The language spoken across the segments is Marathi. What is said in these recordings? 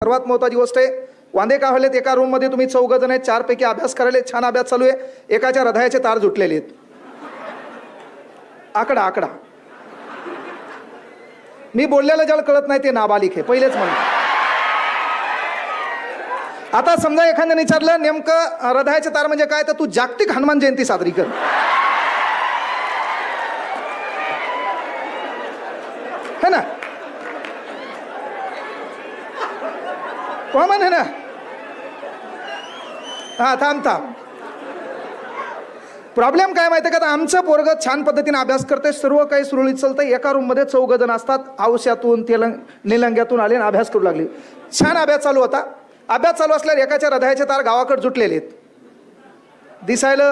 सर्वात महत्त्वाची गोष्ट आहे, वांदे का व्हायलेत, एका रूममध्ये तुम्ही 4 जण आहेत, 4 पैकी अभ्यास करायले, छान अभ्यास चालू आहे, एकाच्या हृदयाचे तार जुटलेले आहेत. आकडा आकडा मी बोललेलं ज्याला कळत नाही ते नाबालिक आहे, पहिलेच म्हणून. आता समजा एखाद्याने विचारलं नेमकं हृदयाचे तार म्हणजे काय, तर तू जागतिक हनुमान जयंती साजरी कर. है ना, कॉमन आहे ना. हा थांब. प्रॉब्लेम काय माहिती आहे का, आमचं पोरग छान पद्धतीने अभ्यास करते, सर्व काही सुरळीत चालतं. एका रूममध्ये 4 जण असतात, औष्यातून निलंग्यातून आले आणि अभ्यास करू लागले. छान अभ्यास चालू होता. अभ्यास चालू असल्यावर एकाच्या हृदयाचे तार गावाकडे जुटलेले आहेत. दिसायला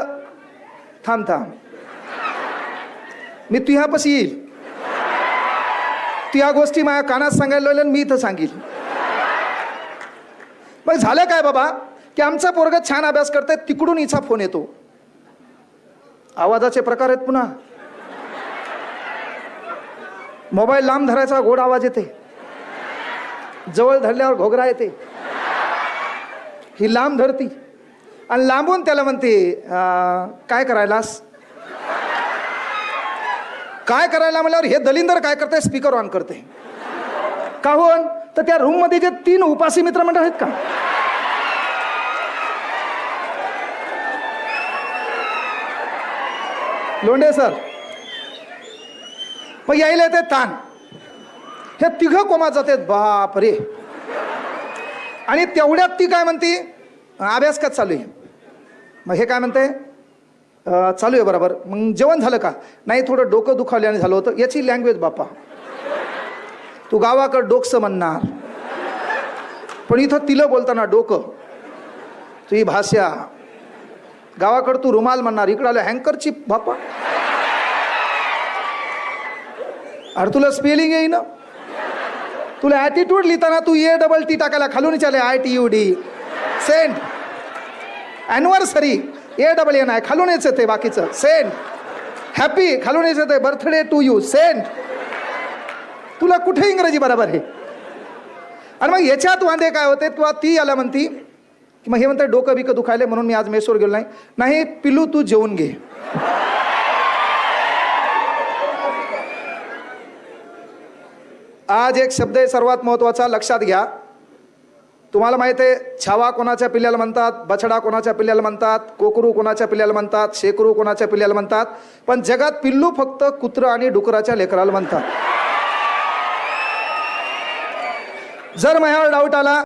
थांब मी तुझ्यापाशी येईल, तू या गोष्टी माझ्या कानात सांगायला लागल्या, मी इथं सांगेल. मग झालं काय बाबा की आमचा पोरग छान अभ्यास करते, तिकडून हिचा फोन येतो. आवाजाचे प्रकार आहेत, पुन्हा मोबाईल लांब धरायचा गोड आवाज येते, जवळ धरल्यावर घोगरा येते. ही लांब धरती आणि लांबून त्याला म्हणते काय करायलास, काय करायला म्हणल्यावर हे दलिंदर काय करते, स्पीकर ऑन करते. काहून तर त्या रूम मध्ये जे 3 उपासी मित्र मंडळ आहेत का, लोंढे सर, मग यायला येते ताण. हे 3 कोमात जाते, बाप रे. आणि तेवढ्यात ती काय म्हणते, अभ्यास का चालू आहे. मग हे काय म्हणते, चालू आहे बरोबर. मग जेवण झालं का, नाही थोडं डोकं दुखावल्याने झालं होतं. याची लँग्वेज बापा, तू गावाकडं डोकसं म्हणणार, पण इथं तिला बोलताना डोकं. तुझी भाषा गावाकडं तू रुमाल म्हणणार, इकडं आलं हँकरची बापा. अरे तुला स्पेलिंग येई ना, तुला ॲटिट्यूड लिहिताना तू ATT टाकायला खालून चाले ITUD. सेंड ॲनिव्हर्सरी ANN आहे, खालून येतं ते बाकीचं. सेंड हॅपी खालून येतं ते बर्थडे टू यू. सेंड. तुला कुठे इंग्रजी बरोबर आहे. आणि मग याच्यात वांदे काय होते, तुला ती याला म्हणती, मग हे म्हणते डोकं बिकं दुखायले म्हणून मी आज मेसवर गेलो नाही. पिलू तू जेवून घे. आज एक शब्द आहे सर्वात महत्त्वाचा, लक्षात घ्या. तुम्हाला माहिती आहे, छावा कोणाच्या पिल्ल्याला म्हणतात, बछडा कोणाच्या पिल्ल्याला म्हणतात, कोकरू कोणाच्या पिल्ल्याला म्हणतात, शेकरू कोणाच्या पिल्ल्याला म्हणतात, पण जगात पिल्लू फक्त कुत्रं आणि डुकराच्या लेकराला म्हणतात. जर माझ्यावर डाऊट आला